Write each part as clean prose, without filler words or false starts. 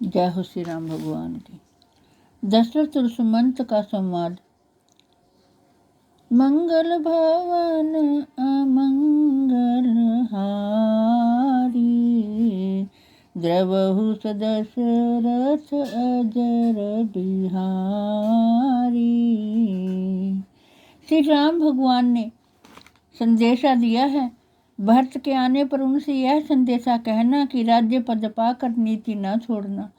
जय हो श्री राम भगवान की। दशरथ और सुमंत का संवाद। मंगल भवन अमंगल हारी, द्रवहु दशरथ अजर बिहारी। श्री राम भगवान ने संदेशा दिया है। भरत के आने पर उनसे यह संदेशा कहना कि राज्य पद पाकर नीति न छोड़ना,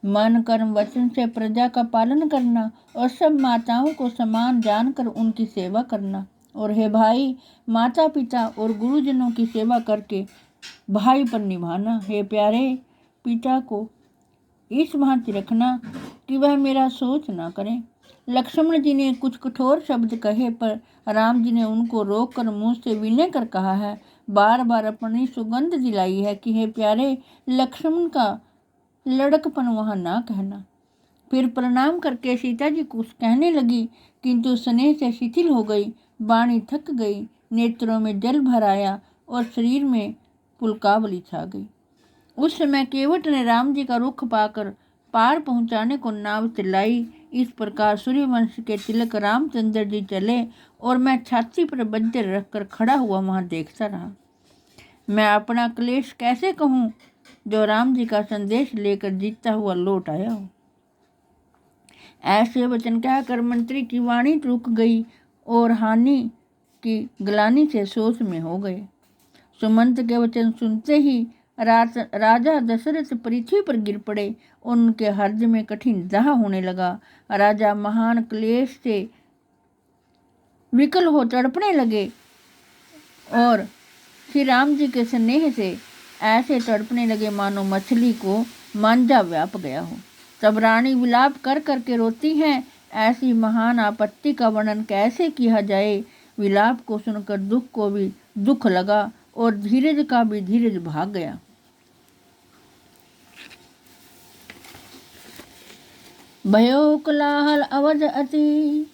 मन कर्म वचन से प्रजा का पालन करना और सब माताओं को समान जानकर उनकी सेवा करना। और हे भाई, माता पिता और गुरुजनों की सेवा करके भाई पर निभाना। हे प्यारे, पिता को इस भांति रखना कि वह मेरा सोच ना करें। लक्ष्मण जी ने कुछ कठोर शब्द कहे, पर राम जी ने उनको रोककर मुंह से विनय कर कहा है, बार बार अपनी सुगंध दिलाई है कि हे प्यारे, लक्ष्मण का लड़कपन वहाँ ना कहना। फिर प्रणाम करके सीता जी कुछ कहने लगी, किंतु स्नेह से शिथिल हो गई, वाणी थक गई, नेत्रों में जल भर आया और शरीर में पुलकावली छा गई। उस समय केवट ने राम जी का रुख पाकर पार पहुंचाने को नाव चलाई। इस प्रकार सूर्यवंश के तिलक रामचंद्र जी चले और मैं छाती पर बंजर रखकर खड़ा हुआ वहां देखता रहा। मैं अपना क्लेश कैसे कहूँ जो राम जी का संदेश लेकर जीतता हुआ लौट आया हो। ऐसे वचन कहकर मंत्री की वाणी रुक गई और हानि की ग्लानि से सोच में हो गए। सुमंत के वचन सुनते ही राजा दशरथ पृथ्वी पर गिर पड़े। उनके हृदय में कठिन दाह होने लगा। राजा महान क्लेश से विकल हो तड़पने लगे और श्री राम जी के स्नेह से ऐसे तड़पने लगे मानो मछली को मांझा व्याप गया हो। तब रानी विलाप कर करके रोती हैं। ऐसी महान आपत्ति का वर्णन कैसे किया जाए। विलाप को सुनकर दुख को भी दुख लगा और धीरज का भी धीरज भाग गया। भयो कोलाहल अवध अति,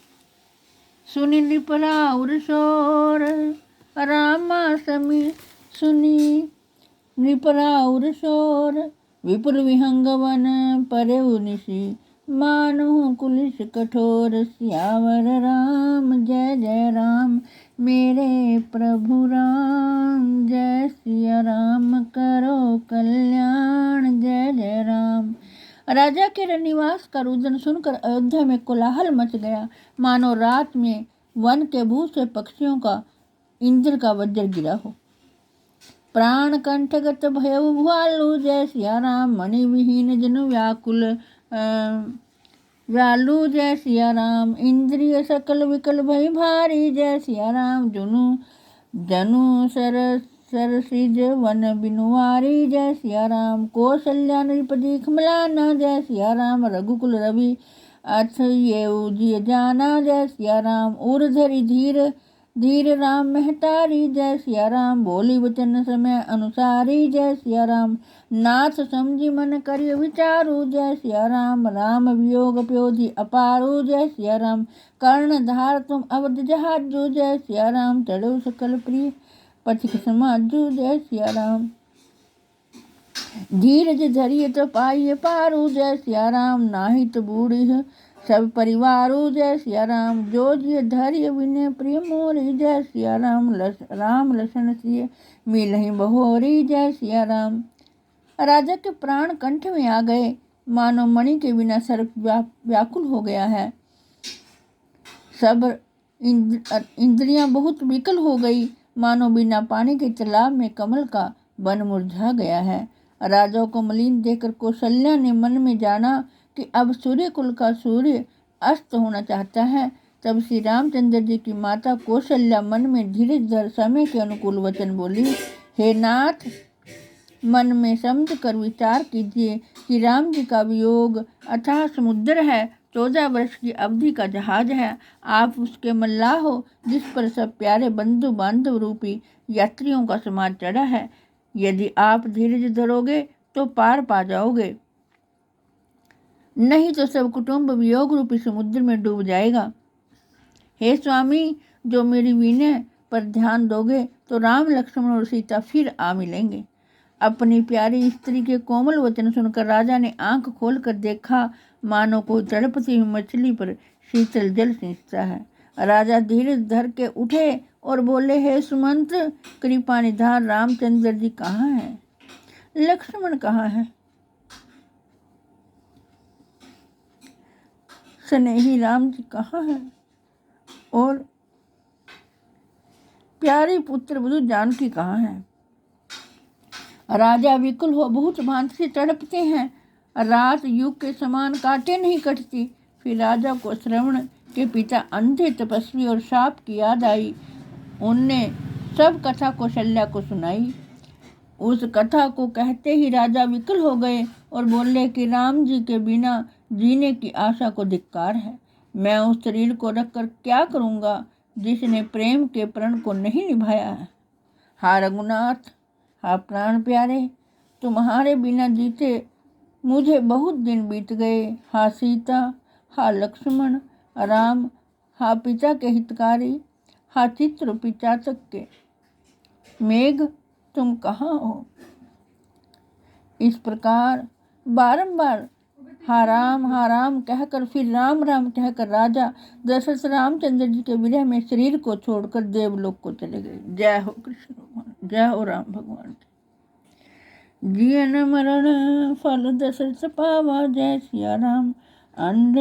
सुनि नृपराउर शोर। रामा समी सुनी नृपराउर शोर, विपुल विहंग वन परेउ निशि। मानो कुलिस कठोर, सियावर राम जय जय राम। मेरे प्रभु राम जय सिया राम, करो कल्याण जय जय राम। राजा के रनिवास का रुदन सुनकर अयोध्या में कोलाहल मच गया, मानो रात में वन के भूत से पक्षियों का इंद्र का वज्र गिरा हो। प्राण कंठगत भयउ भुआलु जय सिया राम। मणि विहीन जनु व्याकुल व्यालु जय सिया राम। इंद्रिय सकल विकल भय भारी जय सिया राम। जनु सरसिज वन बिनुवारी जय सिया राम। कौशल्या नृपति खमलाना जय सिया राम। रघुकुल रवि अथ ये उजिय जाना जय सिया राम। उर्धरि धीर राम महतारी जय सिया राम। बोली वचन समय अनुसारी जय सिया राम। नाथ समझी मन करिय विचारू जय सिया राम। राम वियोग प्योधि अपारू जय सिया राम। कर्ण धार तुम अवध जहाजू जय सिया राम। चढ़ो सकल प्रिय पथिक समाजू जय सिया राम। धीरज धरिय तो पाइय पारू जय सिया राम। नाही तो बूढ़ी सब परिवारू जय सिया राम। जो जिय धैर्य विनय प्रिय मोरी जय सिया राम। राम लसन सिय मिलहि बहोरी जय सिया राम। राजा के प्राण कंठ में आ गए, मानो मणि के बिना सर्प व्याकुल हो गया है। सब इंद्रियां बहुत विकल हो गई, मानो बिना पानी के तालाब में कमल का वन मुरझा गया है। राजा को मलिन देखकर कौशल्या ने मन में जाना कि अब सूर्य कुल का सूर्य अस्त होना चाहता है। तब श्री रामचंद्र जी की माता कौशल्या मन में धीरज धर समय के अनुकूल वचन बोली, हे नाथ, मन में समझ कर विचार कीजिए कि राम जी का वियोग अथाह समुद्र है, 14 वर्ष की अवधि का जहाज है। आप उसके मल्लाह हो, जिस पर सब प्यारे बंधु बांधव रूपी यात्रियों का समाज चढ़ा है। यदि आप धीरज धरोगे तो पार पा जाओगे, नहीं तो सब कुटुंब वियोग रूपी समुद्र में डूब जाएगा। हे स्वामी, जो मेरी विनय पर ध्यान दोगे तो राम लक्ष्मण और सीता फिर आ मिलेंगे। अपनी प्यारी स्त्री के कोमल वचन सुनकर राजा ने आंख खोलकर देखा, मानो कोई तड़पती हुई मछली पर शीतल जल सींचता है। राजा धीरे धर के उठे और बोले, हे सुमंत, कृपा निधान रामचंद्र जी कहाँ हैं? लक्ष्मण कहाँ है? स्नेही राम जी कहाँ है? और प्यारी पुत्र वधु जानकी कहाँ है? राजा विकल हो बहुत भांति से तड़पते हैं। रात युग के समान काटे नहीं कटती। फिर राजा को श्रवण के पिता अंधे तपस्वी और शाप की याद आई। उनने सब कथा कौशल्या को सुनाई। उस कथा को कहते ही राजा विकल हो गए और बोले कि राम जी के बिना जीने की आशा को धिक्कार है। मैं उस शरीर को रखकर क्या करूँगा जिसने प्रेम के प्रण को नहीं निभाया है। हा रघुनाथ, हा प्राण प्यारे, तुम्हारे बिना जीते मुझे बहुत दिन बीत गए। हा सीता, हा लक्ष्मण, राम, हा पिता के हितकारी, हा चित्र पिचातक के मेघ, तुम कहाँ हो? इस प्रकार बारंबार हा राम कहकर फिर राम राम कहकर राजा दशरथ रामचंद्र जी के विरह में शरीर को छोड़कर देवलोक को चले गए। जय हो कृष्ण भगवान, जय हो राम भगवान। जियन मरण फल दशरथ पावा, जय सिया राम। अंड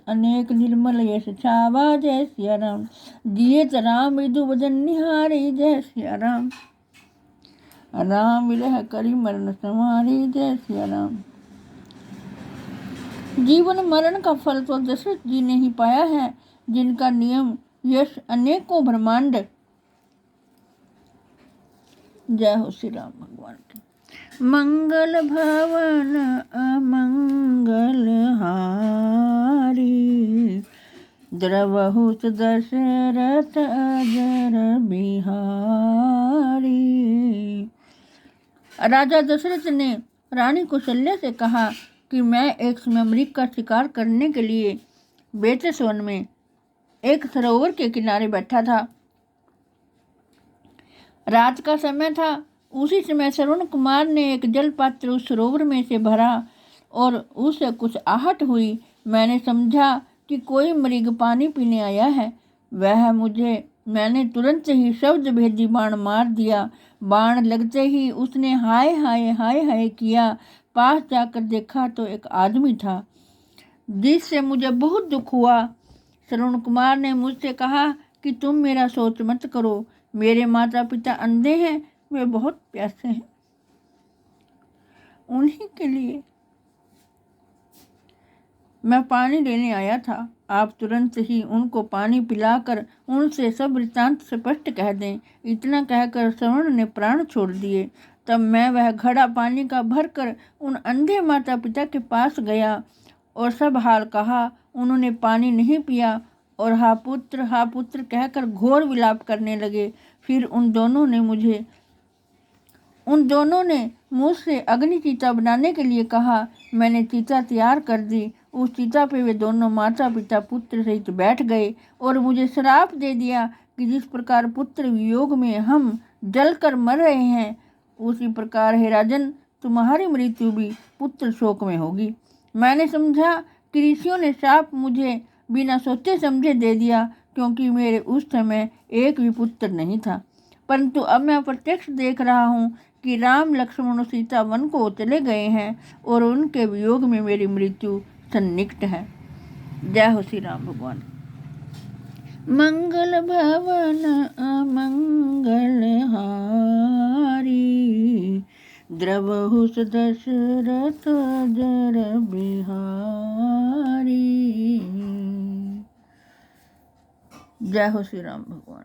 अनेक निर्मल यश छावा, जय सिया राम। जियत राम मृदु वदन निहारी, जय सिया राम। राम विरह करी मरण संहारी, जय सिया राम। जीवन मरण का फल तो दशरथ जी ने ही पाया है, जिनका नियम यश अनेकों ब्रह्मांड। जय हो श्री राम भगवान की। मंगल भवन अमंगल हारी, द्रवहु दशरथ अजर बिहारी। राजा दशरथ ने रानी कौशल्या से कहा कि मैं एक समय मृग का शिकार करने के लिए बेतसवन में एक सरोवर के किनारे बैठा था। रात का समय था। उसी समय श्रवण कुमार ने एक जल पात्र उस सरोवर में से भरा और उससे कुछ आहट हुई। मैंने समझा कि कोई मृग पानी पीने आया है। मैंने तुरंत ही शब्द भेदी बाण मार दिया। बाण लगते ही उसने हाय हाय हाय हाय किया। पास जाकर देखा तो एक आदमी था, जिससे मुझे बहुत दुख हुआ। श्रवण कुमार ने मुझसे कहा कि तुम मेरा सोच मत करो। मेरे माता पिता अंधे हैं, वे बहुत प्यासे हैं। उन्हीं के लिए मैं पानी लेने आया था। आप तुरंत ही उनको पानी पिलाकर उनसे सब वृत्तांत स्पष्ट कह दें। इतना कहकर श्रवण ने प्राण छोड़ दिए। तब मैं वह घड़ा पानी का भरकर उन अंधे माता पिता के पास गया और सब हाल कहा। उन्होंने पानी नहीं पिया और हा पुत्र कहकर घोर विलाप करने लगे। फिर उन दोनों ने मुझसे अग्नि चीता बनाने के लिए कहा। मैंने चीता तैयार कर दी। उस चीता पे वे दोनों माता पिता पुत्र सहित बैठ गए और मुझे श्राप दे दिया कि जिस प्रकार पुत्र वियोग में हम जलकर मर रहे हैं, उसी प्रकार हे राजन, तुम्हारी मृत्यु भी पुत्र शोक में होगी। मैंने समझा कि ऋषियों ने श्राप मुझे बिना सोचे समझे दे दिया, क्योंकि मेरे उस समय एक भी पुत्र नहीं था। परंतु अब मैं प्रत्यक्ष देख रहा हूँ कि राम लक्ष्मण और सीता वन को चले गए हैं और उनके वियोग में मेरी मृत्यु सन्निकट है। जय हो श्री राम भगवान। मंगल भवन अमंगल हारी, द्रवहु दशरथ अजर बिहारी। जय हो श्री राम भगवान।